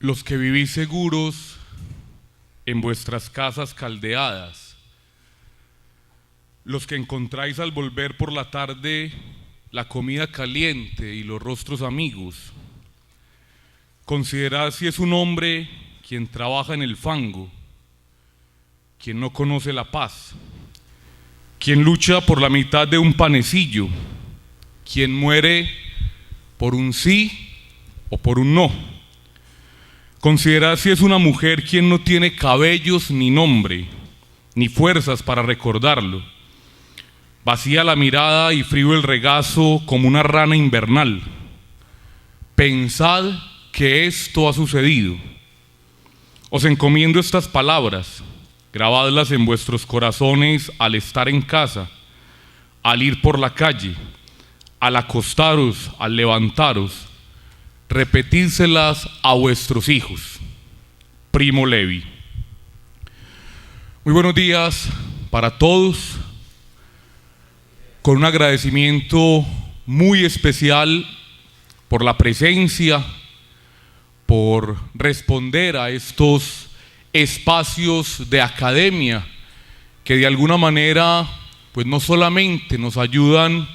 los que vivís seguros en vuestras casas caldeadas, los que encontráis al volver por la tarde la comida caliente y los rostros amigos, considerad si es un hombre quien trabaja en el fango, quien no conoce la paz, quien lucha por la mitad de un panecillo, quien muere por un sí o por un no. Considerad si es una mujer quien no tiene cabellos ni nombre, ni fuerzas para recordarlo. Vacía la mirada y frío el regazo como una rana invernal. Pensad que esto ha sucedido. Os encomiendo estas palabras, grabadlas en vuestros corazones al estar en casa, al ir por la calle, al acostaros, al levantaros. Repetídselas a vuestros hijos. Primo Levi. Muy buenos días para todos. Con un agradecimiento muy especial por la presencia, por responder a estos espacios de academia que de alguna manera pues no solamente nos ayudan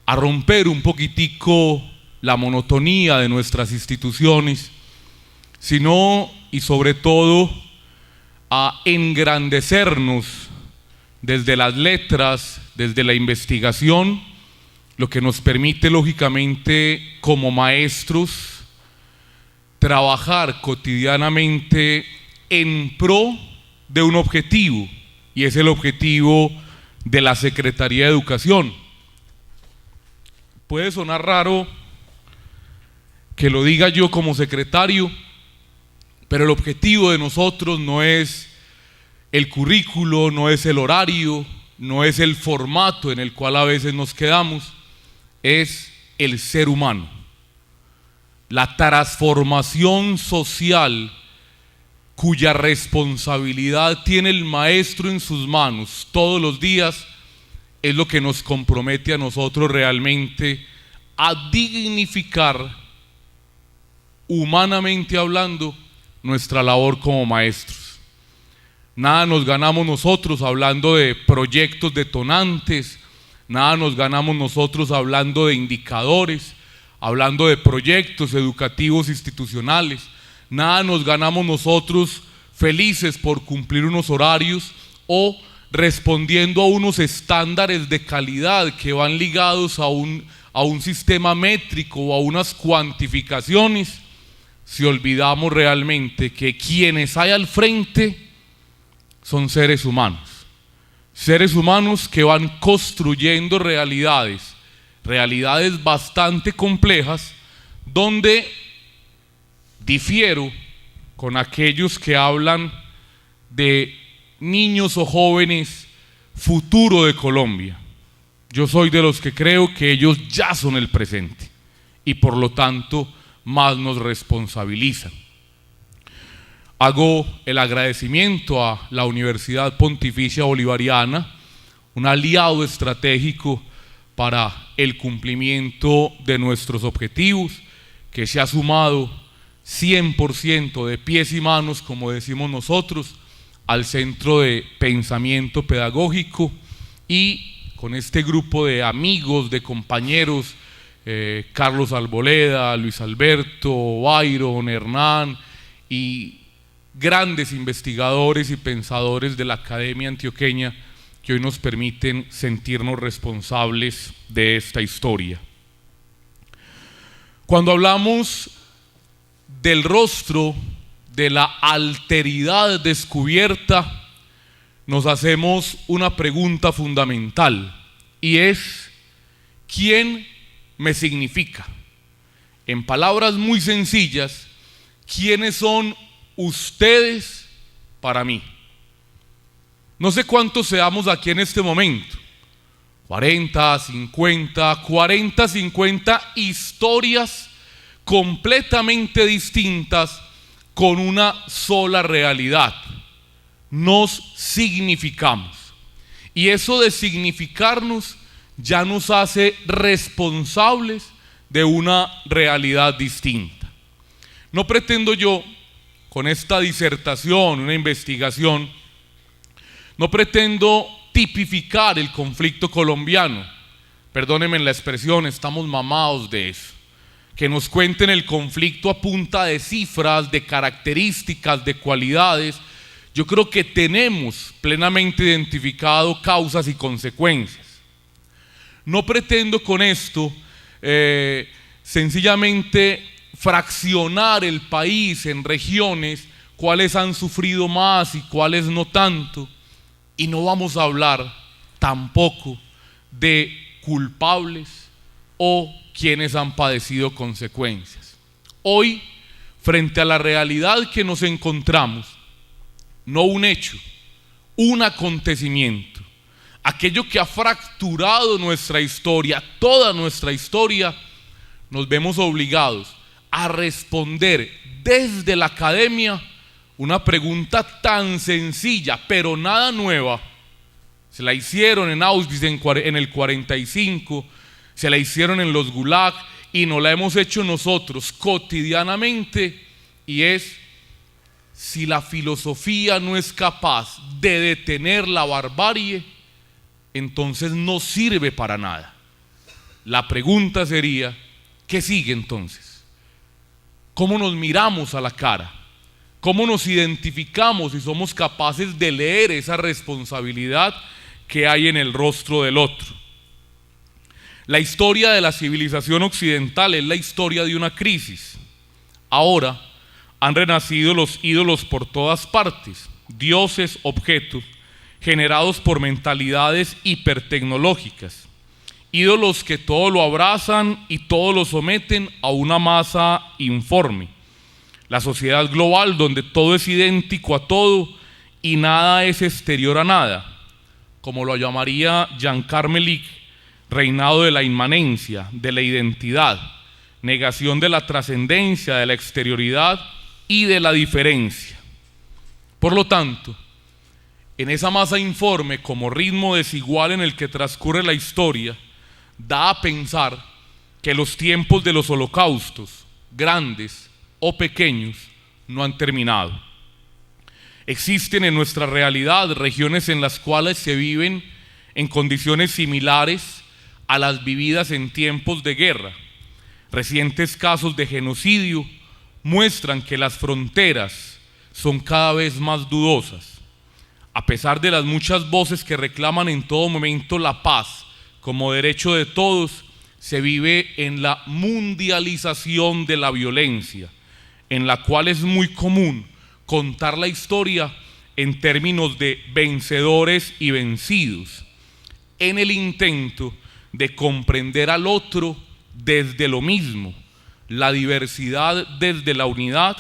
a romper un poquitico la monotonía de nuestras instituciones, sino y sobre todo a engrandecernos desde las letras, desde la investigación, lo que nos permite lógicamente como maestros trabajar cotidianamente en pro de un objetivo, y es el objetivo de la Secretaría de Educación. Puede sonar raro que lo diga yo como secretario, pero el objetivo de nosotros no es el currículo, no es el horario, no es el formato en el cual a veces nos quedamos, es el ser humano. La transformación social cuya responsabilidad tiene el maestro en sus manos todos los días es lo que nos compromete a nosotros realmente a dignificar, humanamente hablando, nuestra labor como maestros. Nada nos ganamos nosotros hablando de proyectos detonantes, nada nos ganamos nosotros hablando de indicadores, hablando de proyectos educativos institucionales, nada nos ganamos nosotros felices por cumplir unos horarios o respondiendo a unos estándares de calidad que van ligados a un sistema métrico o a unas cuantificaciones, si olvidamos realmente que quienes hay al frente son seres humanos que van construyendo realidades bastante complejas, donde difiero con aquellos que hablan de niños o jóvenes futuro de Colombia. Yo soy de los que creo que ellos ya son el presente y por lo tanto más nos responsabilizan. Hago el agradecimiento a la Universidad Pontificia Bolivariana, un aliado estratégico para el cumplimiento de nuestros objetivos, que se ha sumado 100% de pies y manos, como decimos nosotros, al Centro de Pensamiento Pedagógico, y con este grupo de amigos, de compañeros, Carlos Arboleda, Luis Alberto, Byron, Hernán y grandes investigadores y pensadores de la Academia Antioqueña que hoy nos permiten sentirnos responsables de esta historia. Cuando hablamos del rostro de la alteridad descubierta, nos hacemos una pregunta fundamental, y es: ¿quién me significa? En palabras muy sencillas, ¿quiénes son ustedes para mí? No sé cuántos seamos aquí en este momento, 40, 50, 40, 50 historias completamente distintas con una sola realidad. Nos significamos, y eso de significarnos ya nos hace responsables de una realidad distinta. No pretendo yo, con esta disertación, una investigación, no pretendo tipificar el conflicto colombiano. Perdónenme la expresión, estamos mamados de eso. Que nos cuenten el conflicto a punta de cifras, de características, de cualidades. Yo creo que tenemos plenamente identificado causas y consecuencias. No pretendo con esto sencillamente fraccionar el país en regiones, cuáles han sufrido más y cuáles no tanto. Y no vamos a hablar tampoco de culpables o quienes han padecido consecuencias. Hoy, frente a la realidad que nos encontramos, no un hecho, un acontecimiento, aquello que ha fracturado nuestra historia, toda nuestra historia, nos vemos obligados a responder desde la academia una pregunta tan sencilla, pero nada nueva. Se la hicieron en Auschwitz en el 45, se la hicieron en los Gulag y nos la hemos hecho nosotros cotidianamente, y es: si la filosofía no es capaz de detener la barbarie, entonces no sirve para nada. La pregunta sería: ¿qué sigue entonces? ¿Cómo nos miramos a la cara? ¿Cómo nos identificamos y somos capaces de leer esa responsabilidad que hay en el rostro del otro? La historia de la civilización occidental es la historia de una crisis. Ahora han renacido los ídolos por todas partes, dioses, objetos, generados por mentalidades hipertecnológicas. Ídolos que todo lo abrazan y todo lo someten a una masa informe. La sociedad global, donde todo es idéntico a todo y nada es exterior a nada, como lo llamaría Jan Karmelik, reinado de la inmanencia, de la identidad, negación de la trascendencia, de la exterioridad y de la diferencia. Por lo tanto, en esa masa informe, como ritmo desigual en el que transcurre la historia, da a pensar que los tiempos de los holocaustos, grandes o pequeños, no han terminado. Existen en nuestra realidad regiones en las cuales se viven en condiciones similares a las vividas en tiempos de guerra. Recientes casos de genocidio muestran que las fronteras son cada vez más dudosas. A pesar de las muchas voces que reclaman en todo momento la paz como derecho de todos, se vive en la mundialización de la violencia, en la cual es muy común contar la historia en términos de vencedores y vencidos, en el intento de comprender al otro desde lo mismo, la diversidad desde la unidad,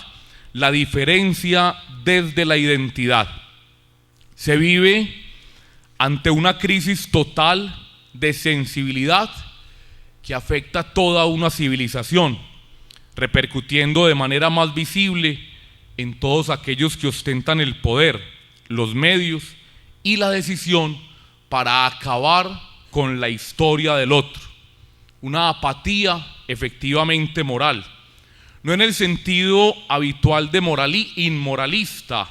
la diferencia desde la identidad. Se vive ante una crisis total de sensibilidad que afecta a toda una civilización, repercutiendo de manera más visible en todos aquellos que ostentan el poder, los medios y la decisión para acabar con la historia del otro. Una apatía efectivamente moral, no en el sentido habitual de inmoralista,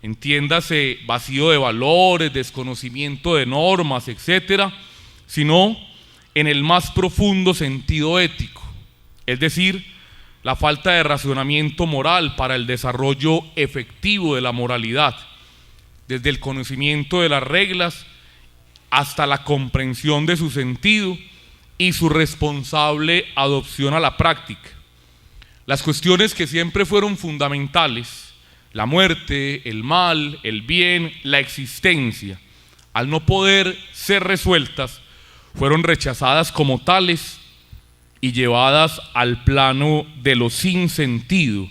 entiéndase vacío de valores, desconocimiento de normas, etcétera, sino en el más profundo sentido ético, es decir, la falta de razonamiento moral para el desarrollo efectivo de la moralidad, desde el conocimiento de las reglas hasta la comprensión de su sentido y su responsable adopción a la práctica. Las cuestiones que siempre fueron fundamentales, la muerte, el mal, el bien, la existencia, al no poder ser resueltas, fueron rechazadas como tales y llevadas al plano de lo sin sentido.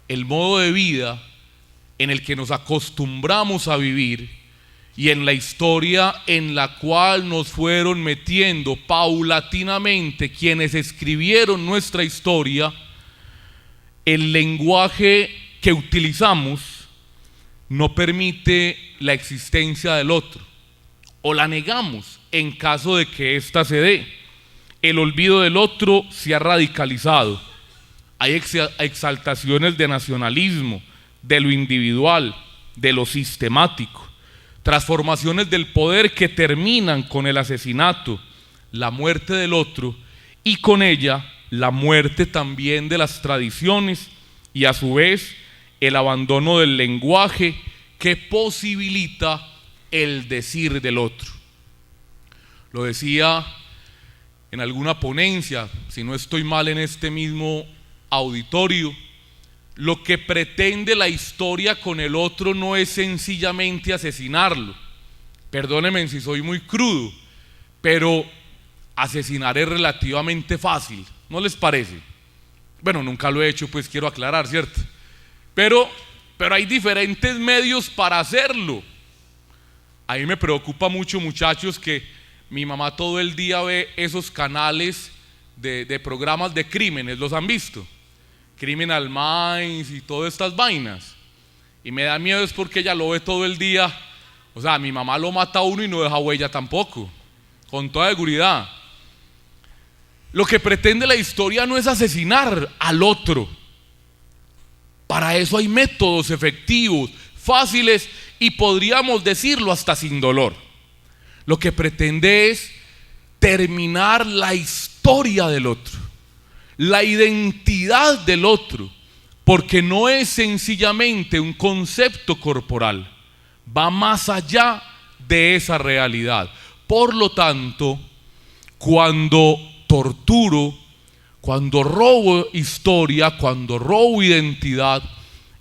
El modo de vida en el que nos acostumbramos a vivir y en la historia en la cual nos fueron metiendo paulatinamente quienes escribieron nuestra historia, el lenguaje que utilizamos no permite la existencia del otro, o la negamos en caso de que ésta se dé. El olvido del otro se ha radicalizado. hay exaltaciones de nacionalismo, de lo individual, de lo sistemático, transformaciones del poder que terminan con el asesinato, la muerte del otro y con ella la muerte también de las tradiciones y a su vez el abandono del lenguaje que posibilita el decir del otro. Lo decía en alguna ponencia, si no estoy mal en este mismo auditorio, lo que pretende la historia con el otro no es sencillamente asesinarlo. Perdónenme si soy muy crudo, pero asesinar es relativamente fácil, ¿no les parece? Bueno, nunca lo he hecho, pues quiero aclarar, ¿cierto? Pero hay diferentes medios para hacerlo. A mí me preocupa mucho, muchachos, que mi mamá todo el día ve esos canales de programas de crímenes, ¿los han visto? Criminal Minds y todas estas vainas. Y me da miedo es porque ella lo ve todo el día. O sea, mi mamá lo mata a uno y no deja huella tampoco, con toda seguridad. Lo que pretende la historia no es asesinar al otro. Para eso hay métodos efectivos, fáciles y podríamos decirlo hasta sin dolor. Lo que pretende es terminar la historia del otro, la identidad del otro, porque no es sencillamente un concepto corporal, va más allá de esa realidad. Por lo tanto, cuando torturo, cuando robo historia, cuando robo identidad,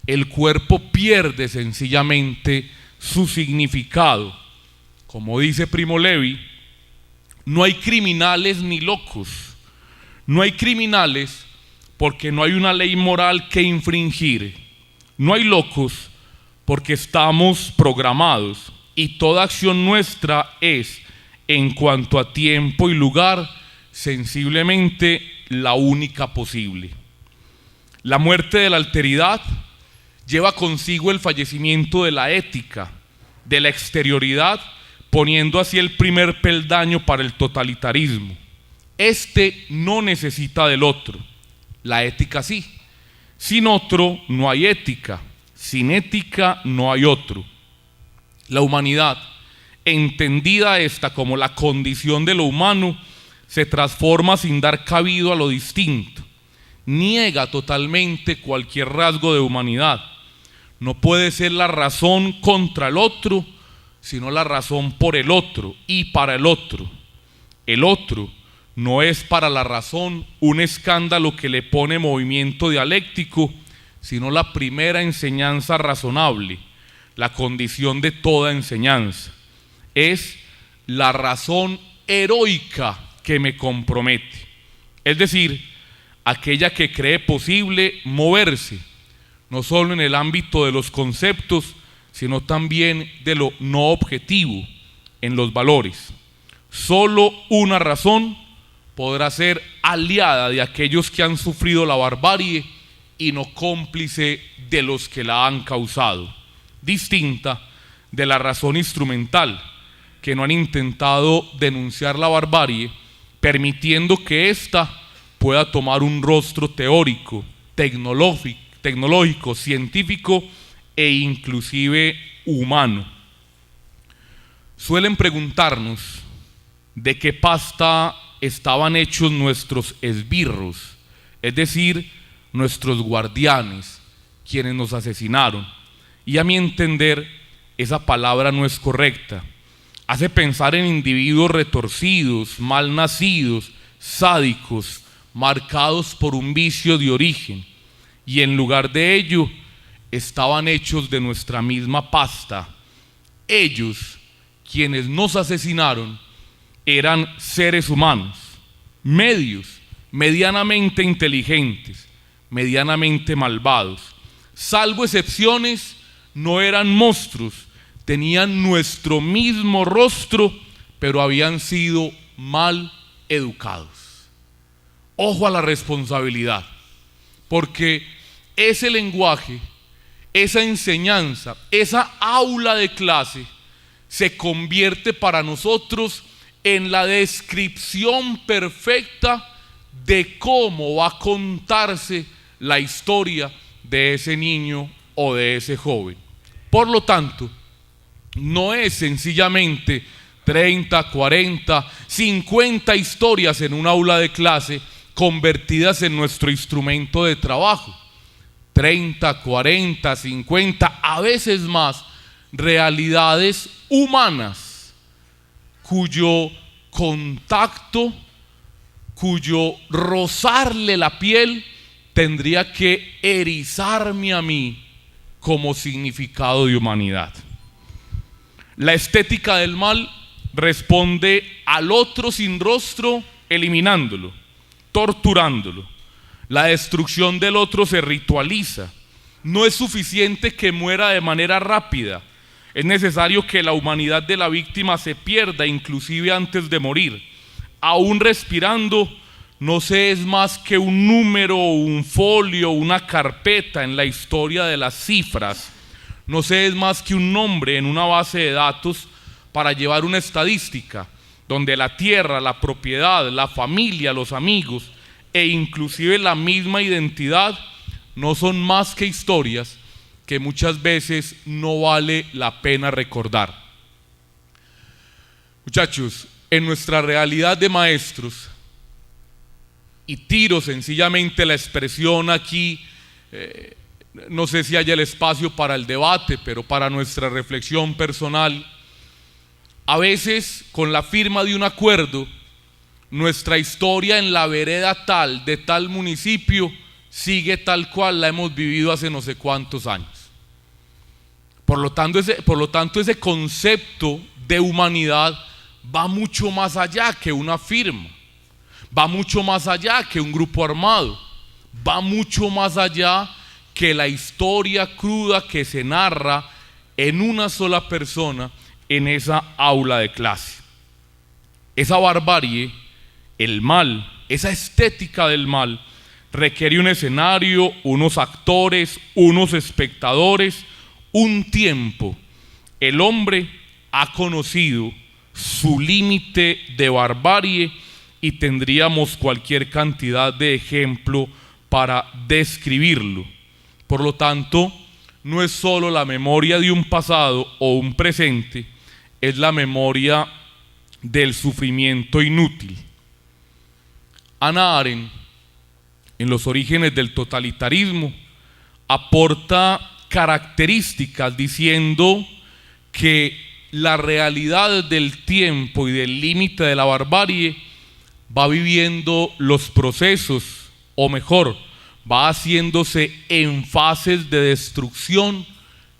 el cuerpo pierde sencillamente su significado. Como dice Primo Levi, no hay criminales ni locos. No hay criminales porque no hay una ley moral que infringir. No hay locos porque estamos programados y toda acción nuestra es, en cuanto a tiempo y lugar, sensiblemente la única posible. La muerte de la alteridad lleva consigo el fallecimiento de la ética, de la exterioridad, poniendo así el primer peldaño para el totalitarismo. Este no necesita del otro, la ética sí. Sin otro no hay ética, sin ética no hay otro. La humanidad, entendida esta como la condición de lo humano, se transforma sin dar cabido a lo distinto. Niega totalmente cualquier rasgo de humanidad. No puede ser la razón contra el otro, sino la razón por el otro y para el otro. El otro no es para la razón un escándalo que le pone movimiento dialéctico, sino la primera enseñanza razonable, la condición de toda enseñanza. Es la razón heroica que me compromete, es decir, aquella que cree posible moverse, no solo en el ámbito de los conceptos, sino también de lo no objetivo, en los valores. Solo una razón podrá ser aliada de aquellos que han sufrido la barbarie y no cómplice de los que la han causado, distinta de la razón instrumental, que no han intentado denunciar la barbarie, permitiendo que ésta pueda tomar un rostro teórico, tecnológico, científico e inclusive humano. Suelen preguntarnos de qué pasta estaban hechos nuestros esbirros, es decir, nuestros guardianes, quienes nos asesinaron. Y a mi entender, esa palabra no es correcta. Hace pensar en individuos retorcidos, mal nacidos, sádicos, marcados por un vicio de origen. Y en lugar de ello, estaban hechos de nuestra misma pasta. Ellos, quienes nos asesinaron, eran seres humanos, medianamente inteligentes, medianamente malvados. Salvo excepciones, no eran monstruos, tenían nuestro mismo rostro, pero habían sido mal educados. Ojo a la responsabilidad, porque ese lenguaje, esa enseñanza, esa aula de clase se convierte para nosotros en la descripción perfecta de cómo va a contarse la historia de ese niño o de ese joven. Por lo tanto, no es sencillamente 30, 40, 50 historias en un aula de clase convertidas en nuestro instrumento de trabajo. 30, 40, 50, a veces más, realidades humanas cuyo contacto, cuyo rozarle la piel tendría que erizarme a mí como significado de humanidad. La estética del mal responde al otro sin rostro eliminándolo, torturándolo. La destrucción del otro se ritualiza. No es suficiente que muera de manera rápida. Es necesario que la humanidad de la víctima se pierda, inclusive antes de morir. Aún respirando, no se es más que un número, un folio, una carpeta en la historia de las cifras. No se es más que un nombre en una base de datos para llevar una estadística, donde la tierra, la propiedad, la familia, los amigos e inclusive la misma identidad no son más que historias que muchas veces no vale la pena recordar. Muchachos, en nuestra realidad de maestros, y tiro sencillamente la expresión aquí, no sé si haya el espacio para el debate, pero para nuestra reflexión personal, a veces con la firma de un acuerdo, nuestra historia en la vereda tal, de tal municipio, sigue tal cual la hemos vivido hace no sé cuántos años. Por lo tanto, ese concepto de humanidad va mucho más allá que una firma, va mucho más allá que un grupo armado, va mucho más allá que la historia cruda que se narra en una sola persona en esa aula de clase. Esa barbarie, el mal, esa estética del mal, requiere un escenario, unos actores, unos espectadores, un tiempo. El hombre ha conocido su límite de barbarie y tendríamos cualquier cantidad de ejemplo para describirlo. Por lo tanto, no es solo la memoria de un pasado o un presente, es la memoria del sufrimiento inútil. Hannah Arendt, en Los orígenes del totalitarismo, aporta características diciendo que la realidad del tiempo y del límite de la barbarie va viviendo los procesos, o mejor, va haciéndose en fases de destrucción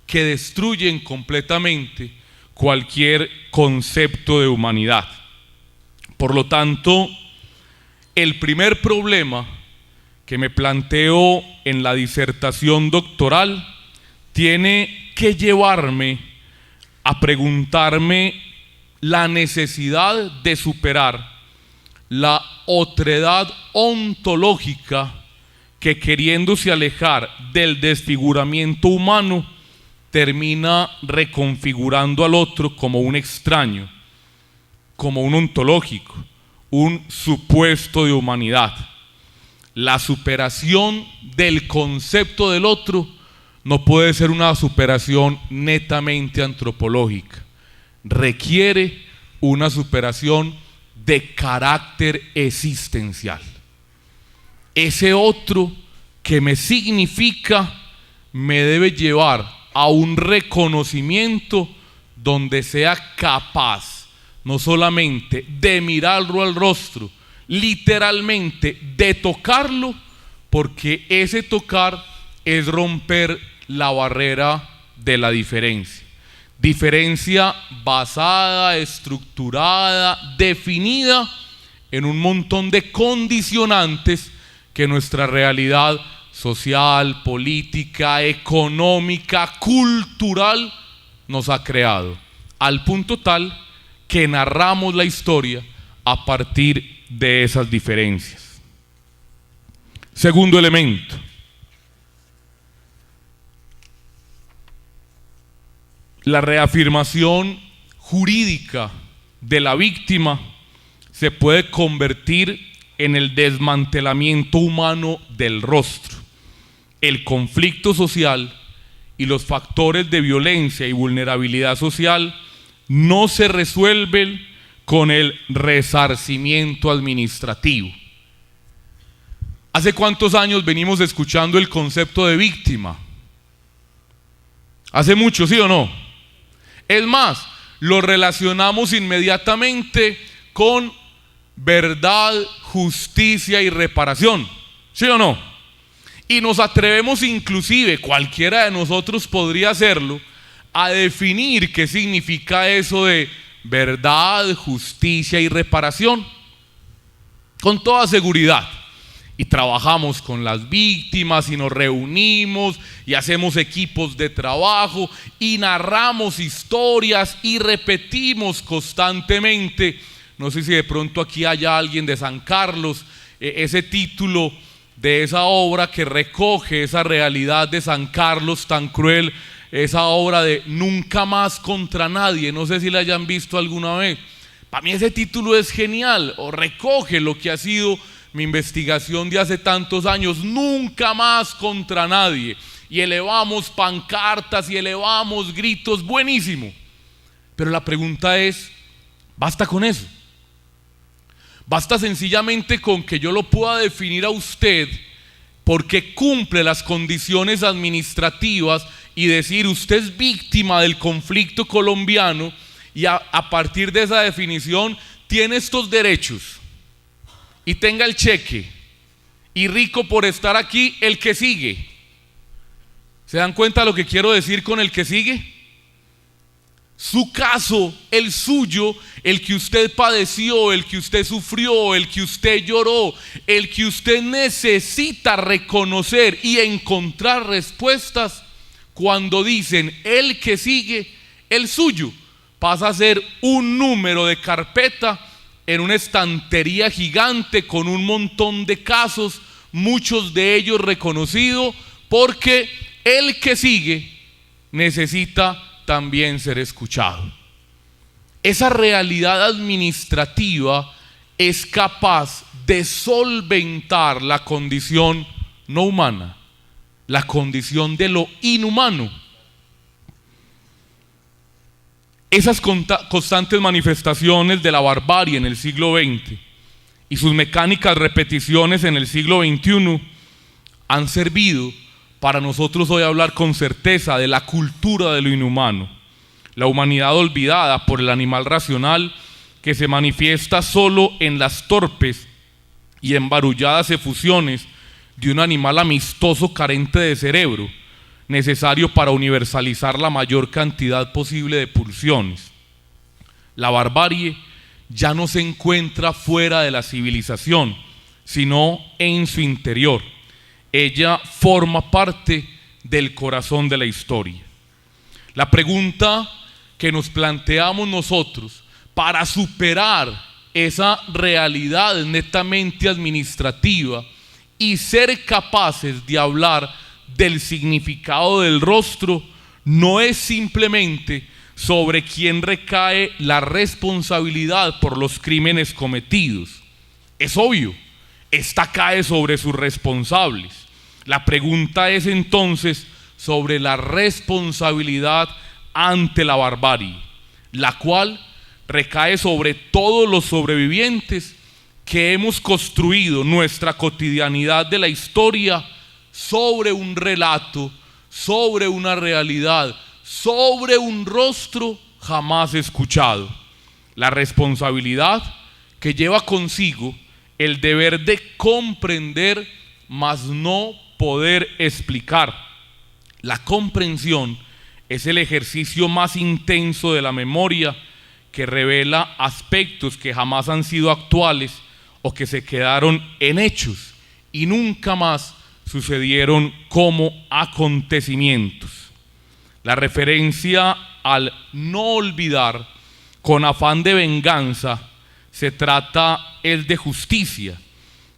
que destruyen completamente cualquier concepto de humanidad. Por lo tanto, el primer problema que me planteo en la disertación doctoral tiene que llevarme a preguntarme la necesidad de superar la otredad ontológica que, queriéndose alejar del desfiguramiento humano, termina reconfigurando al otro como un extraño, como un ontológico, un supuesto de humanidad. La superación del concepto del otro no puede ser una superación netamente antropológica, requiere una superación de carácter existencial. Ese otro que me significa me debe llevar a un reconocimiento donde sea capaz no solamente de mirarlo al rostro, literalmente de tocarlo, porque ese tocar es romper la barrera de la diferencia. Diferencia basada, estructurada, definida en un montón de condicionantes que nuestra realidad social, política, económica, cultural nos ha creado, al punto tal que narramos la historia a partir de esas diferencias. Segundo elemento: la reafirmación jurídica de la víctima se puede convertir en el desmantelamiento humano del rostro. el conflicto social y los factores de violencia y vulnerabilidad social no se resuelven con el resarcimiento administrativo. ¿Hace cuántos años venimos escuchando el concepto de víctima? ¿Hace mucho, sí o no? Es más, lo relacionamos inmediatamente con verdad, justicia y reparación, ¿sí o no? Y nos atrevemos inclusive, cualquiera de nosotros podría hacerlo, a definir qué significa eso de verdad, justicia y reparación, con toda seguridad. Y trabajamos con las víctimas y nos reunimos y hacemos equipos de trabajo y narramos historias y repetimos constantemente. No sé si de pronto aquí haya alguien de San Carlos, ese título de esa obra que recoge esa realidad de San Carlos tan cruel, esa obra de Nunca más contra nadie. No sé si la hayan visto alguna vez. Para mí ese título es genial, o recoge lo que ha sido mi investigación de hace tantos años. Nunca más contra nadie, y elevamos pancartas y elevamos gritos, buenísimo. Pero la pregunta es, ¿basta con eso? ¿Basta sencillamente con que yo lo pueda definir a usted porque cumple las condiciones administrativas y decir usted es víctima del conflicto colombiano, y a partir de esa definición tiene estos derechos y tenga el cheque y rico por estar aquí el que sigue? ¿Se dan cuenta de lo que quiero decir con el que sigue? Su caso, el suyo, el que usted padeció, el que usted sufrió, el que usted lloró, el que usted necesita reconocer y encontrar respuestas. Cuando dicen el que sigue, el suyo pasa a ser un número de carpeta en una estantería gigante con un montón de casos, muchos de ellos reconocidos, porque el que sigue necesita también ser escuchado. Esa realidad administrativa es capaz de solventar la condición no humana, la condición de lo inhumano. Esas constantes manifestaciones de la barbarie en el siglo XX y sus mecánicas repeticiones en el siglo XXI han servido para nosotros hoy hablar con certeza de la cultura de lo inhumano, la humanidad olvidada por el animal racional que se manifiesta solo en las torpes y embarulladas efusiones de un animal amistoso carente de cerebro, necesario para universalizar la mayor cantidad posible de pulsiones. La barbarie ya no se encuentra fuera de la civilización, sino en su interior. Ella forma parte del corazón de la historia. La pregunta que nos planteamos nosotros para superar esa realidad netamente administrativa y ser capaces de hablar del significado del rostro no es simplemente sobre quién recae la responsabilidad por los crímenes cometidos. Es obvio, esta cae sobre sus responsables. La pregunta es entonces sobre la responsabilidad ante la barbarie, la cual recae sobre todos los sobrevivientes que hemos construido nuestra cotidianidad de la historia sobre un relato, sobre una realidad, sobre un rostro jamás escuchado. La responsabilidad que lleva consigo el deber de comprender, mas no poder explicar. La comprensión es el ejercicio más intenso de la memoria, que revela aspectos que jamás han sido actuales o que se quedaron en hechos y nunca más sucedieron como acontecimientos. La referencia al no olvidar con afán de venganza se trata es de justicia,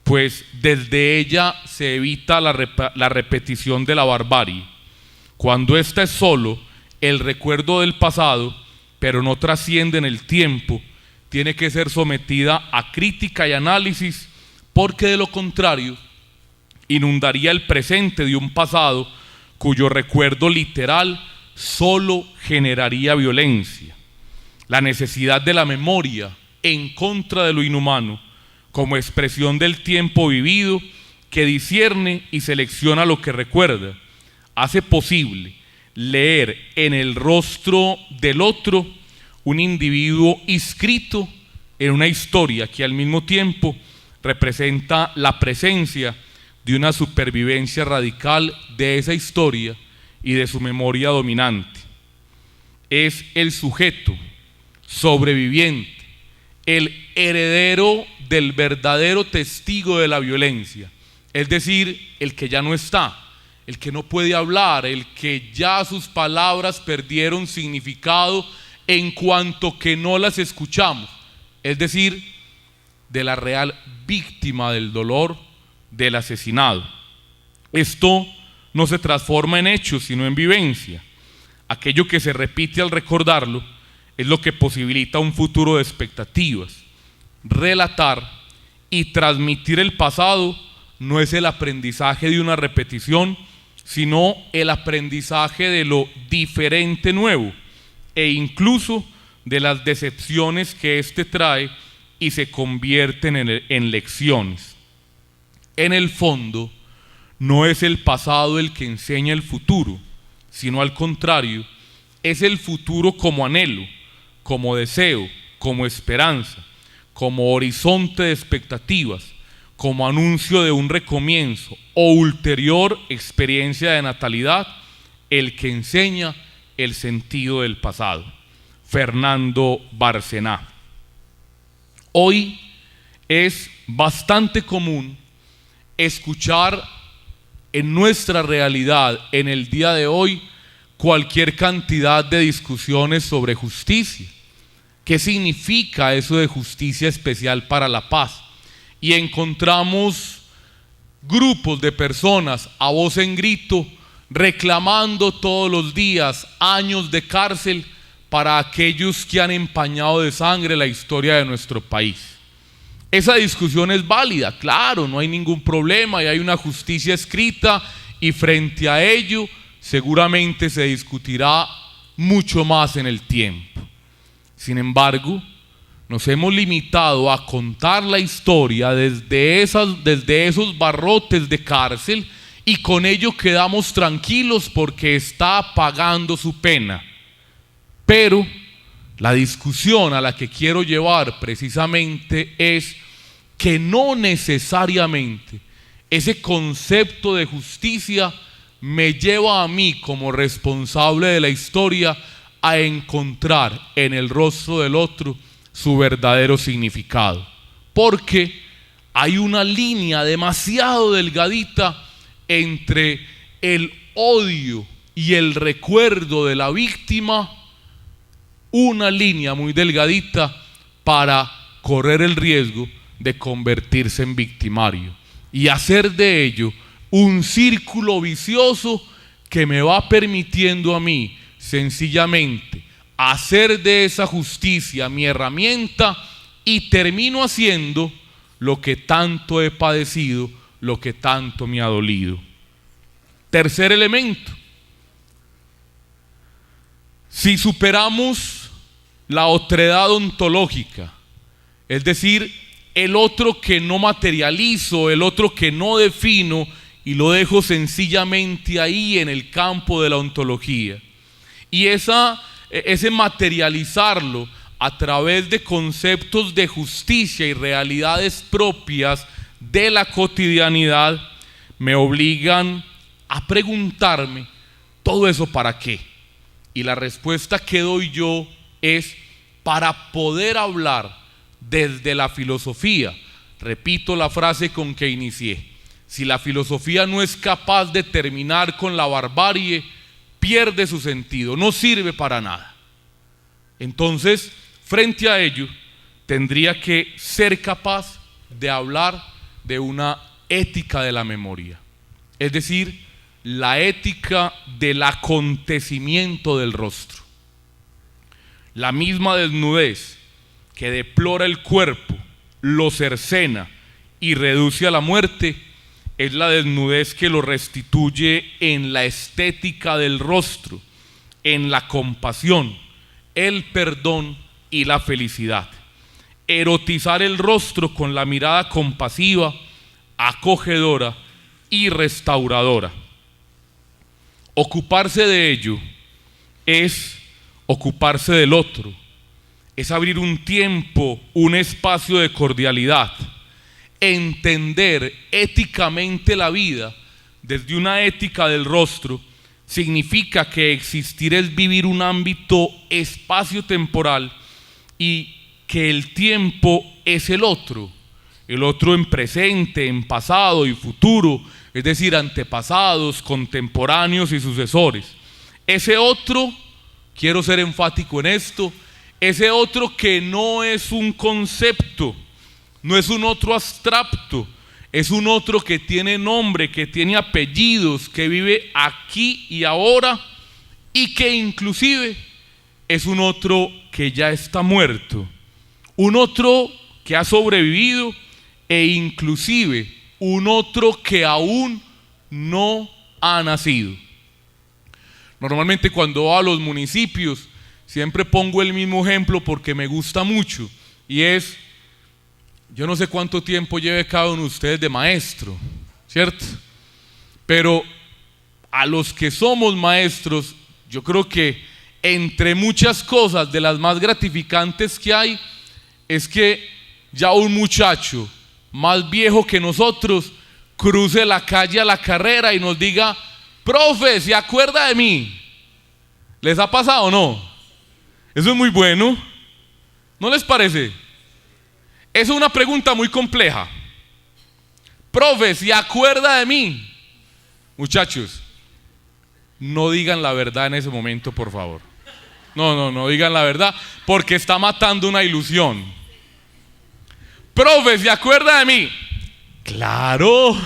pues desde ella se evita la repetición de la barbarie. Cuando ésta es solo el recuerdo del pasado, pero no trasciende en el tiempo, tiene que ser sometida a crítica y análisis, porque de lo contrario inundaría el presente de un pasado cuyo recuerdo literal solo generaría violencia. La necesidad de la memoria en contra de lo inhumano, como expresión del tiempo vivido que discierne y selecciona lo que recuerda, hace posible leer en el rostro del otro un individuo inscrito en una historia que al mismo tiempo representa la presencia de una supervivencia radical de esa historia y de su memoria dominante. Es el sujeto sobreviviente, el heredero del verdadero testigo de la violencia, es decir, el que ya no está, el que no puede hablar, el que ya sus palabras perdieron significado en cuanto que no las escuchamos, es decir, de la real víctima del dolor del asesinado. Esto no se transforma en hechos, sino en vivencia. Aquello que se repite al recordarlo es lo que posibilita un futuro de expectativas. Relatar y transmitir el pasado no es el aprendizaje de una repetición, sino el aprendizaje de lo diferente nuevo e incluso de las decepciones que éste trae y se convierten en lecciones. En el fondo, no es el pasado el que enseña el futuro, sino al contrario, es el futuro como anhelo, como deseo, como esperanza, como horizonte de expectativas, como anuncio de un recomienzo o ulterior experiencia de natalidad, el que enseña el sentido del pasado. Fernando Bárcena. Hoy es bastante común escuchar en nuestra realidad, en el día de hoy, cualquier cantidad de discusiones sobre justicia. ¿Qué significa eso de justicia especial para la paz? Y encontramos grupos de personas a voz en grito reclamando todos los días años de cárcel para aquellos que han empañado de sangre la historia de nuestro país. Esa discusión es válida, claro, no hay ningún problema y hay una justicia escrita y frente a ello seguramente se discutirá mucho más en el tiempo. Sin embargo, nos hemos limitado a contar la historia desde esos barrotes de cárcel y con ello quedamos tranquilos porque está pagando su pena. Pero la discusión a la que quiero llevar precisamente es que no necesariamente ese concepto de justicia me lleva a mí como responsable de la historia a encontrar en el rostro del otro su verdadero significado. Porque hay una línea demasiado delgadita entre el odio y el recuerdo de la víctima, una línea muy delgadita para correr el riesgo de convertirse en victimario y hacer de ello un círculo vicioso que me va permitiendo a mí sencillamente hacer de esa justicia mi herramienta y termino haciendo lo que tanto he padecido, lo que tanto me ha dolido. Tercer elemento: si superamos la otredad ontológica, es decir, el otro que no materializo, el otro que no defino y lo dejo sencillamente ahí en el campo de la ontología, y ese materializarlo a través de conceptos de justicia y realidades propias de la cotidianidad me obligan a preguntarme, ¿todo eso para qué? Y la respuesta que doy yo es para poder hablar desde la filosofía. Repito la frase con que inicié: si la filosofía no es capaz de terminar con la barbarie, pierde su sentido, no sirve para nada. Entonces, frente a ello, tendría que ser capaz de hablar de una ética de la memoria, es decir, la ética del acontecimiento del rostro. La misma desnudez que deplora el cuerpo, lo cercena y reduce a la muerte, es la desnudez que lo restituye en la estética del rostro, en la compasión, el perdón y la felicidad. Erotizar el rostro con la mirada compasiva, acogedora y restauradora. Ocuparse de ello es ocuparse del otro, es abrir un tiempo, un espacio de cordialidad, entender éticamente la vida desde una ética del rostro. Significa que existir es vivir un ámbito espacio-temporal y que el tiempo es el otro en presente, en pasado y futuro, es decir, antepasados, contemporáneos y sucesores. Ese otro, quiero ser enfático en esto, ese otro que no es un concepto, no es un otro abstracto, es un otro que tiene nombre, que tiene apellidos, que vive aquí y ahora y que inclusive es un otro que ya está muerto, un otro que ha sobrevivido e inclusive un otro que aún no ha nacido. Normalmente cuando voy a los municipios siempre pongo el mismo ejemplo porque me gusta mucho y es, yo no sé cuánto tiempo lleve cada uno de ustedes de maestro, ¿cierto? Pero a los que somos maestros, yo creo que entre muchas cosas de las más gratificantes que hay es que ya un muchacho más viejo que nosotros cruce la calle a la carrera y nos diga: profe, ¿se acuerda de mí? ¿Les ha pasado o no? Eso es muy bueno, ¿no les parece? Es una pregunta muy compleja. Profe, ¿se acuerda de mí? Muchachos, no digan la verdad en ese momento, por favor. No digan la verdad, porque está matando una ilusión. Profe, ¿se acuerda de mí? Claro,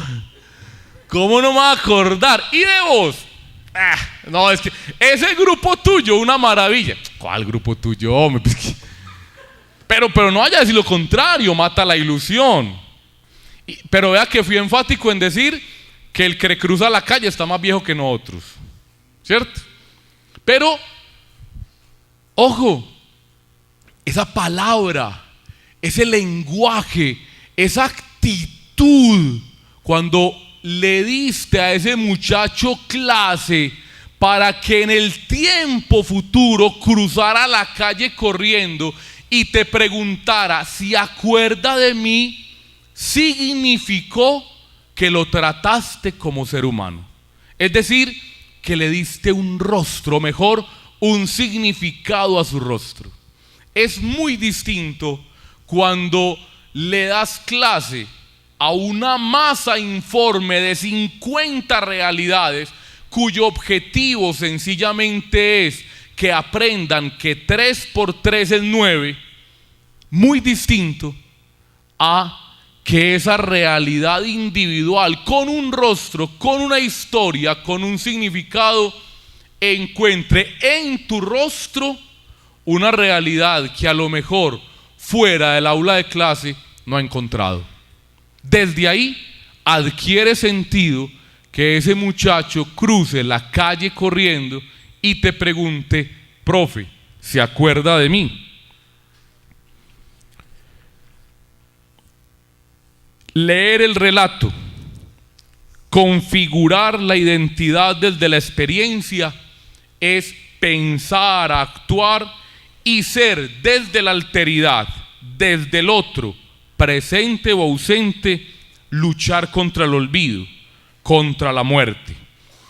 ¿cómo no me va a acordar? ¿Y de vos? No, es que ese grupo tuyo, una maravilla. ¿Cuál grupo tuyo, hombre? Pero no vaya a decir lo contrario, mata la ilusión. Pero vea que fui enfático en decir que el que cruza la calle está más viejo que nosotros, ¿cierto? Pero, ojo, esa palabra, ese lenguaje, esa actitud, cuando le diste a ese muchacho clase para que en el tiempo futuro cruzara la calle corriendo y te preguntara: ¿se acuerda de mí?, significó que lo trataste como ser humano. Es decir, que le diste un rostro, mejor, un significado a su rostro. Es muy distinto cuando le das clase a una masa informe de 50 realidades cuyo objetivo sencillamente es que aprendan que 3 por 3 es 9, muy distinto a que esa realidad individual con un rostro, con una historia, con un significado, encuentre en tu rostro una realidad que a lo mejor fuera del aula de clase no ha encontrado. Desde ahí adquiere sentido que ese muchacho cruce la calle corriendo y te pregunte: profe, ¿se acuerda de mí? Leer el relato, configurar la identidad desde la experiencia, es pensar, actuar y ser desde la alteridad, desde el otro, presente o ausente, luchar contra el olvido, contra la muerte.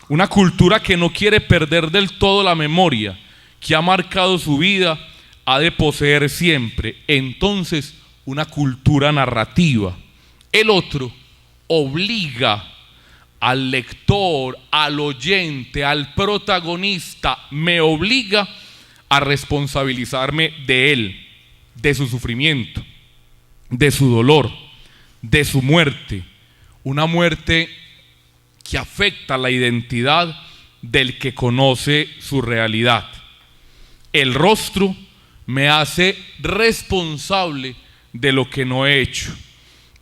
Una cultura que no quiere perder del todo la memoria que ha marcado su vida, ha de poseer siempre, entonces, una cultura narrativa. El otro obliga al lector, al oyente, al protagonista, me obliga a responsabilizarme de él, de su sufrimiento, de su dolor, de su muerte. Una muerte que afecta la identidad del que conoce su realidad. El rostro me hace responsable de lo que no he hecho,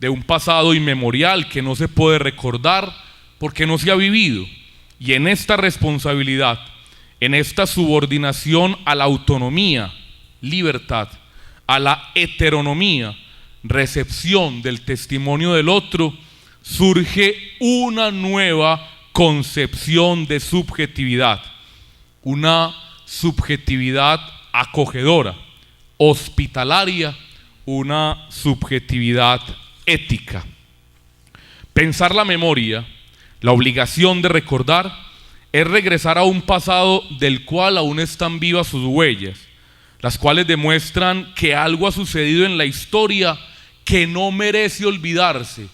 de un pasado inmemorial que no se puede recordar porque no se ha vivido. Y en esta responsabilidad, en esta subordinación a la autonomía, libertad, a la heteronomía, recepción del testimonio del otro, surge una nueva concepción de subjetividad, una subjetividad acogedora, hospitalaria, una subjetividad ética. Pensar la memoria, la obligación de recordar, es regresar a un pasado del cual aún están vivas sus huellas, las cuales demuestran que algo ha sucedido en la historia que no merece olvidarse,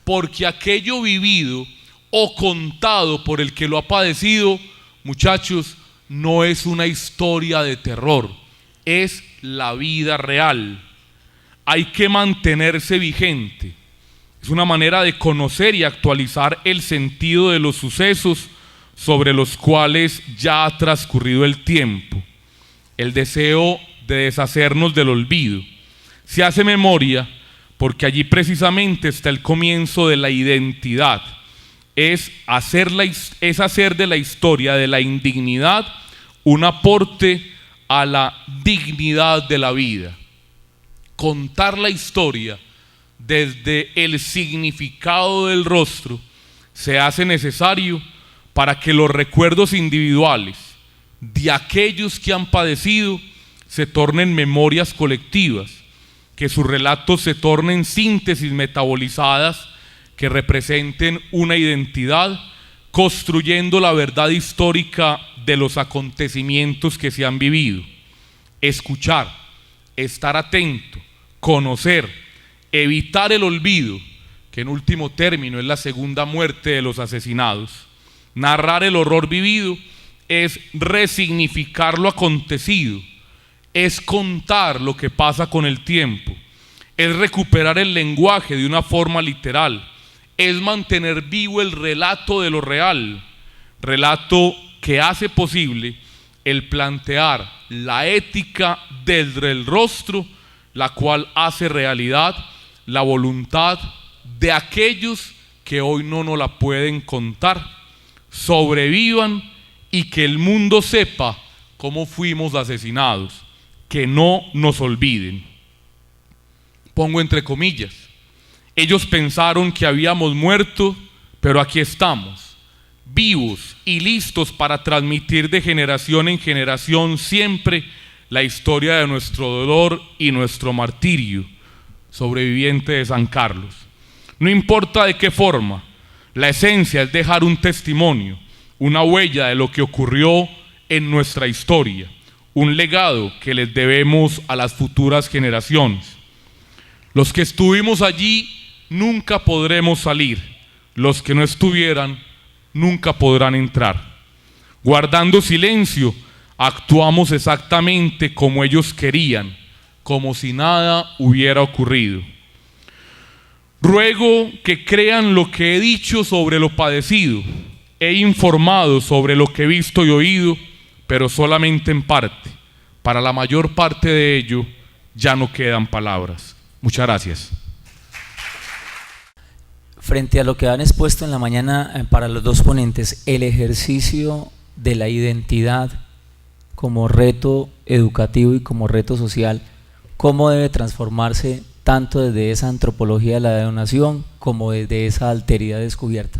porque aquello vivido o contado por el que lo ha padecido, muchachos, no es una historia de terror, es la vida real. Hay que mantenerse vigente. Es una manera de conocer y actualizar el sentido de los sucesos sobre los cuales ya ha transcurrido el tiempo. El deseo de deshacernos del olvido. Se hace memoria porque allí precisamente está el comienzo de la identidad. Es hacer de la historia de la indignidad un aporte a la dignidad de la vida. Contar la historia desde el significado del rostro se hace necesario para que los recuerdos individuales de aquellos que han padecido se tornen memorias colectivas, que sus relatos se tornen síntesis metabolizadas que representen una identidad, construyendo la verdad histórica de los acontecimientos que se han vivido. Escuchar, estar atento, conocer, evitar el olvido, que en último término es la segunda muerte de los asesinados. Narrar el horror vivido es resignificar lo acontecido, es contar lo que pasa con el tiempo, es recuperar el lenguaje de una forma literal, es mantener vivo el relato de lo real, relato que hace posible el plantear la ética desde el rostro, la cual hace realidad la voluntad de aquellos que hoy no nos la pueden contar, sobrevivan y que el mundo sepa cómo fuimos asesinados, que no nos olviden. Pongo entre comillas, ellos pensaron que habíamos muerto, pero aquí estamos, vivos y listos para transmitir de generación en generación siempre la historia de nuestro dolor y nuestro martirio. Sobreviviente de San Carlos. No importa de qué forma, la esencia es dejar un testimonio, una huella de lo que ocurrió en nuestra historia, un legado que les debemos a las futuras generaciones. Los que estuvimos allí nunca podremos salir, los que no estuvieran nunca podrán entrar. Guardando silencio, actuamos exactamente como ellos querían, como si nada hubiera ocurrido. Ruego que crean lo que he dicho sobre lo padecido. He informado sobre lo que he visto y oído, pero solamente en parte. Para la mayor parte de ello ya no quedan palabras. Muchas gracias. Frente a lo que han expuesto en la mañana para los dos ponentes, el ejercicio de la identidad como reto educativo y como reto social, ¿cómo debe transformarse tanto desde esa antropología de la donación como desde esa alteridad descubierta?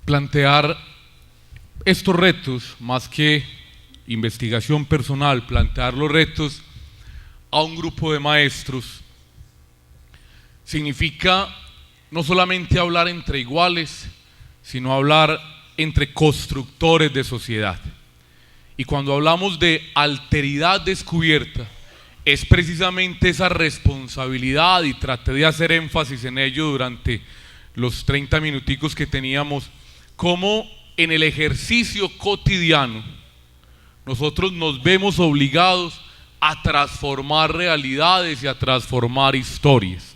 Plantear estos retos, más que investigación personal, plantear los retos a un grupo de maestros, significa no solamente hablar entre iguales, sino hablar entre constructores de sociedad. Y cuando hablamos de alteridad descubierta, es precisamente esa responsabilidad, y traté de hacer énfasis en ello durante los 30 minuticos que teníamos, cómo en el ejercicio cotidiano nosotros nos vemos obligados a transformar realidades y a transformar historias.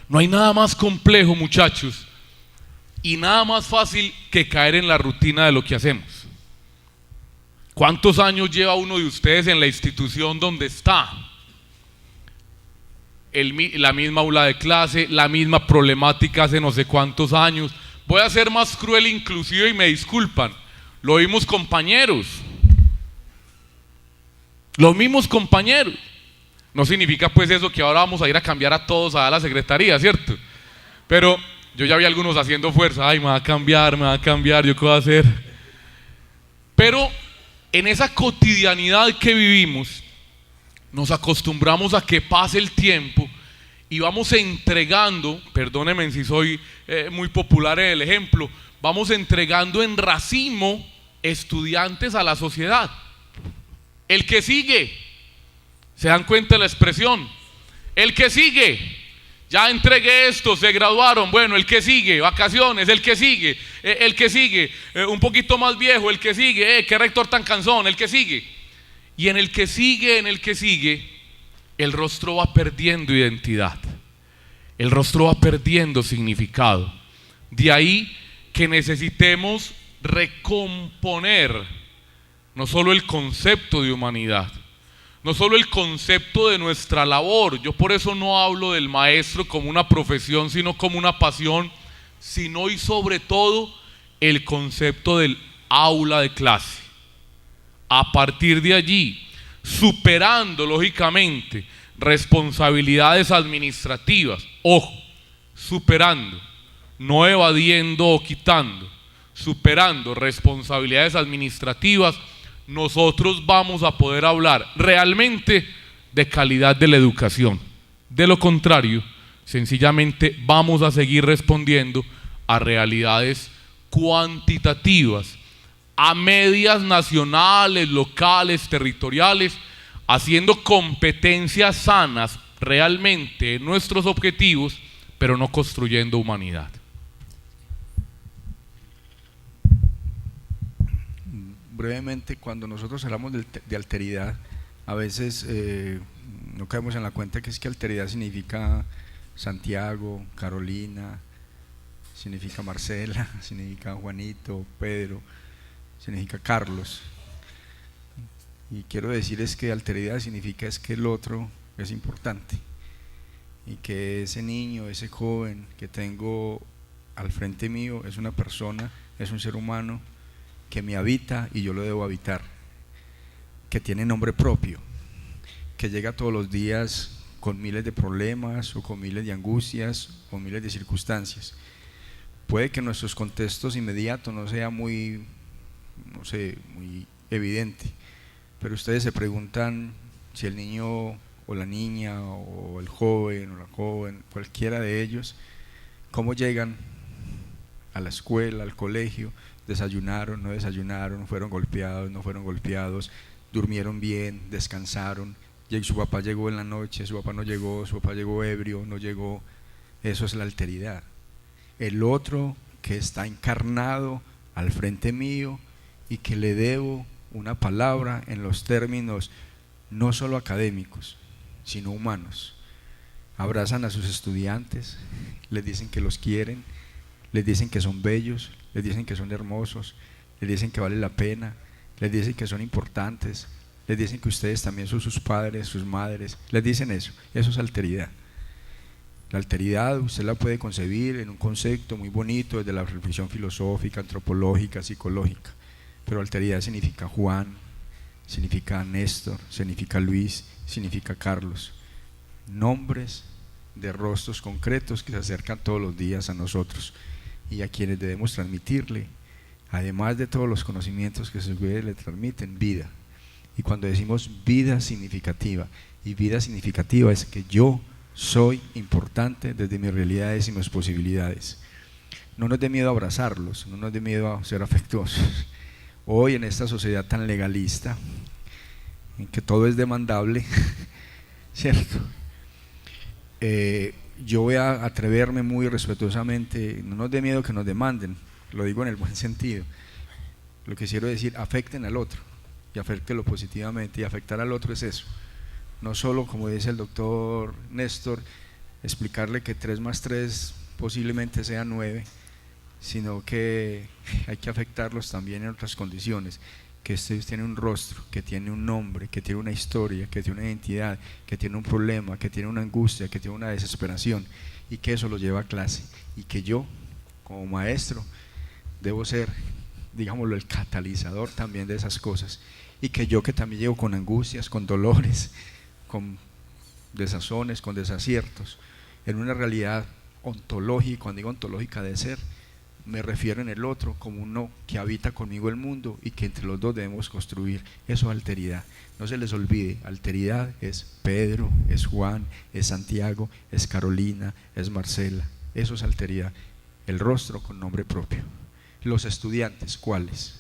No hay nada más complejo, muchachos, y nada más fácil que caer en la rutina de lo que hacemos. ¿Cuántos años lleva uno de ustedes en la institución donde está? La misma aula de clase, la misma problemática hace no sé cuántos años. Voy a ser más cruel inclusive y me disculpan, los mismos compañeros. Los mismos compañeros. No significa pues eso que ahora vamos a ir a cambiar a todos a la secretaría, ¿cierto? Pero yo ya vi algunos haciendo fuerza, ay, me va a cambiar, ¿yo qué voy a hacer? Pero en esa cotidianidad que vivimos, nos acostumbramos a que pase el tiempo y vamos entregando, perdónenme si soy muy popular en el ejemplo, vamos entregando en racimo estudiantes a la sociedad. El que sigue, ¿se dan cuenta de la expresión? El que sigue, ya entregué esto, se graduaron, bueno, el que sigue, vacaciones, el que sigue, un poquito más viejo, el que sigue, qué rector tan cansón, el que sigue. Y en el que sigue, el rostro va perdiendo identidad, el rostro va perdiendo significado. De ahí que necesitemos recomponer no solo el concepto de humanidad, no solo el concepto de nuestra labor. Yo por eso no hablo del maestro como una profesión, sino como una pasión, sino y sobre todo el concepto del aula de clase. A partir de allí, superando lógicamente responsabilidades administrativas, ojo, superando, no evadiendo o quitando, superando responsabilidades administrativas, nosotros vamos a poder hablar realmente de calidad de la educación. De lo contrario, sencillamente vamos a seguir respondiendo a realidades cuantitativas, a medias nacionales, locales, territoriales, haciendo competencias sanas realmente en nuestros objetivos, pero no construyendo humanidad. Brevemente, cuando nosotros hablamos de alteridad, a veces no caemos en la cuenta que es que alteridad significa Santiago, Carolina, significa Marcela, significa Juanito, Pedro, significa Carlos. Y quiero decirles que alteridad significa es que el otro es importante y que ese niño, ese joven que tengo al frente mío es una persona, es un ser humano que me habita y yo lo debo habitar, que tiene nombre propio, que llega todos los días con miles de problemas o con miles de angustias o miles de circunstancias. Puede que nuestros contextos inmediatos no sea muy evidente, pero ustedes se preguntan si el niño o la niña o el joven o la joven, cualquiera de ellos, cómo llegan a la escuela, al colegio, desayunaron, no desayunaron, fueron golpeados, no fueron golpeados, durmieron bien, descansaron, su papá llegó en la noche, su papá no llegó, su papá llegó ebrio, no llegó. Eso es la alteridad. El otro que está encarnado al frente mío y que le debo una palabra en los términos no solo académicos, sino humanos. Abrazan a sus estudiantes, les dicen que los quieren, les dicen que son bellos, les dicen que son hermosos, les dicen que vale la pena, les dicen que son importantes, les dicen que ustedes también son sus padres, sus madres, les dicen eso. Eso es alteridad. La alteridad usted la puede concebir en un concepto muy bonito desde la reflexión filosófica, antropológica, psicológica, pero alteridad significa Juan, significa Néstor, significa Luis, significa Carlos, nombres de rostros concretos que se acercan todos los días a nosotros y a quienes debemos transmitirle, además de todos los conocimientos que sus vidas le transmiten, vida. Y cuando decimos vida significativa, y vida significativa es que yo soy importante desde mis realidades y mis posibilidades. No nos dé miedo a abrazarlos, no nos dé miedo a ser afectuosos. Hoy en esta sociedad tan legalista, en que todo es demandable, ¿cierto? Yo voy a atreverme muy respetuosamente, no nos dé miedo que nos demanden, lo digo en el buen sentido. Lo que quiero decir, afecten al otro y afectenlo positivamente, y afectar al otro es eso. No solo, como dice el doctor Néstor, explicarle que 3 más 3 posiblemente sea 9, sino que hay que afectarlos también en otras condiciones. que usted tiene un rostro, que tiene un nombre, que tiene una historia, que tiene una identidad, que tiene un problema, que tiene una angustia, que tiene una desesperación, y que eso lo lleva a clase, y que yo, como maestro, debo ser, digámoslo, el catalizador también de esas cosas, y que yo, que también llevo con angustias, con dolores, con desazones, con desaciertos, en una realidad ontológica, cuando digo ontológica de ser, me refiero en el otro como uno que habita conmigo el mundo y que entre los dos debemos construir. Eso es alteridad. No se les olvide, alteridad es Pedro, es Juan, es Santiago, es Carolina, es Marcela. Eso es alteridad. El rostro con nombre propio. Los estudiantes, ¿cuáles?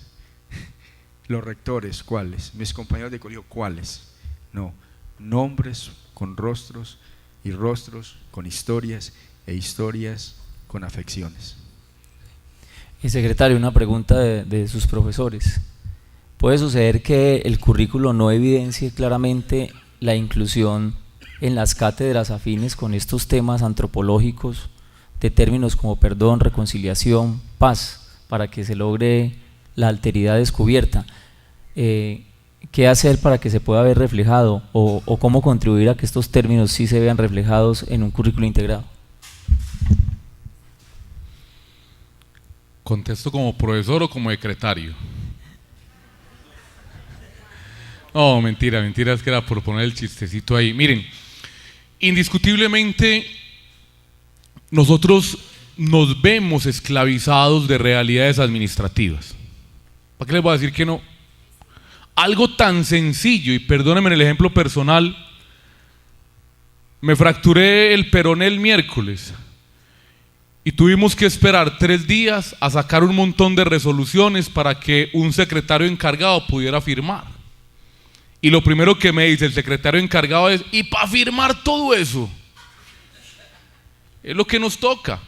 Los rectores, ¿cuáles? Mis compañeros de colegio, ¿cuáles? No, nombres con rostros y rostros con historias e historias con afecciones. Secretario, una pregunta de sus profesores. ¿Puede suceder que el currículo no evidencie claramente la inclusión en las cátedras afines con estos temas antropológicos de términos como perdón, reconciliación, paz, para que se logre la alteridad descubierta? ¿Qué hacer para que se pueda ver reflejado o cómo contribuir a que estos términos sí se vean reflejados en un currículo integrado? ¿Contesto como profesor o como secretario? No, mentira, es que era por poner el chistecito ahí. Miren, indiscutiblemente nosotros nos vemos esclavizados de realidades administrativas. ¿Para qué les voy a decir que no? Algo tan sencillo, y perdónenme el ejemplo personal, me fracturé el peroné el miércoles y tuvimos que esperar 3 días a sacar un montón de resoluciones para que un secretario encargado pudiera firmar. Y lo primero que me dice el secretario encargado es: ¿y para firmar todo eso? Es lo que nos toca,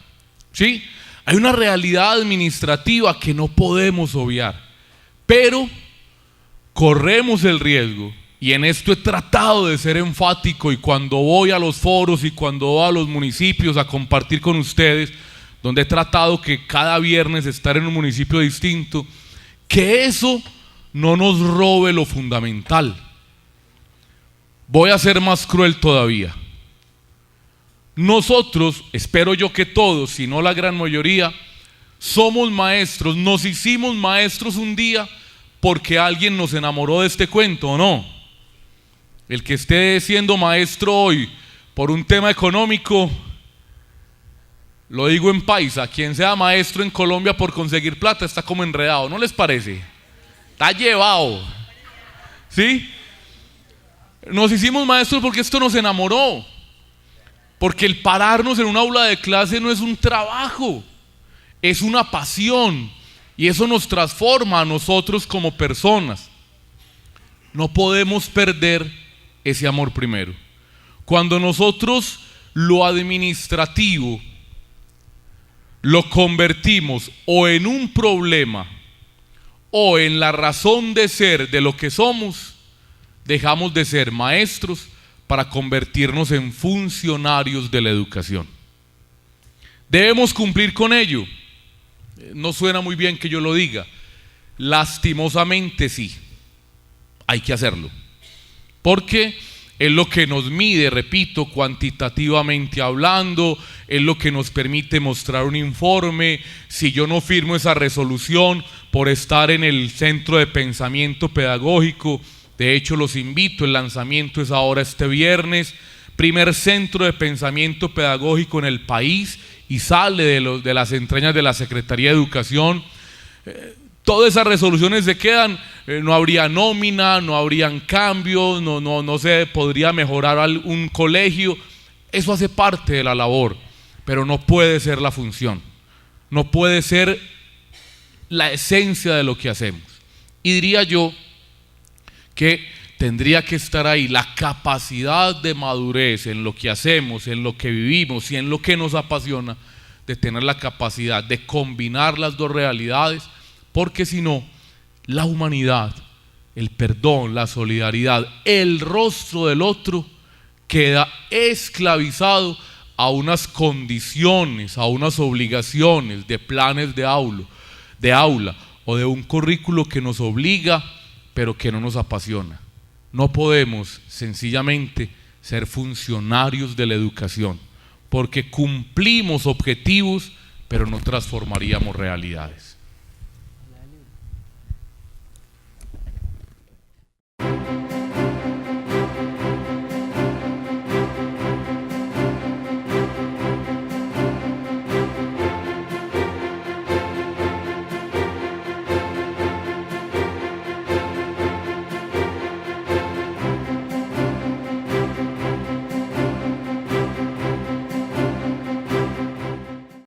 ¿sí? Hay una realidad administrativa que no podemos obviar, pero corremos el riesgo, y en esto he tratado de ser enfático, y cuando voy a los foros y cuando voy a los municipios a compartir con ustedes, donde he tratado que cada viernes estar en un municipio distinto, que eso no nos robe lo fundamental. Voy a ser más cruel todavía. Nosotros, espero yo que todos, si no la gran mayoría, somos maestros, nos hicimos maestros un día porque alguien nos enamoró de este cuento, ¿o no? El que esté siendo maestro hoy por un tema económico, lo digo en paisa, quien sea maestro en Colombia por conseguir plata está como enredado, ¿no les parece? Está llevado, ¿sí? Nos hicimos maestros porque esto nos enamoró, porque el pararnos en un aula de clase no es un trabajo, es una pasión, y eso nos transforma a nosotros como personas. No podemos perder ese amor primero. Cuando nosotros lo administrativo lo convertimos o en un problema o en la razón de ser de lo que somos, dejamos de ser maestros para convertirnos en funcionarios de la educación. Debemos cumplir con ello. No suena muy bien que yo lo diga, lastimosamente sí, hay que hacerlo, porque es lo que nos mide, repito, cuantitativamente hablando, es lo que nos permite mostrar un informe. Si yo no firmo esa resolución por estar en el centro de pensamiento pedagógico, de hecho los invito, el lanzamiento es ahora este viernes, primer centro de pensamiento pedagógico en el país, y sale de las entrañas de la Secretaría de Educación. Todas esas resoluciones se quedan, no habría nómina, no habrían cambios, no se podría mejorar un colegio. Eso hace parte de la labor, pero no puede ser la función, no puede ser la esencia de lo que hacemos. Y diría yo que tendría que estar ahí la capacidad de madurez en lo que hacemos, en lo que vivimos y en lo que nos apasiona, de tener la capacidad de combinar las dos realidades, porque si no, la humanidad, el perdón, la solidaridad, el rostro del otro queda esclavizado a unas condiciones, a unas obligaciones de planes de aula o de un currículo que nos obliga pero que no nos apasiona. No podemos sencillamente ser funcionarios de la educación, porque cumplimos objetivos, pero no transformaríamos realidades.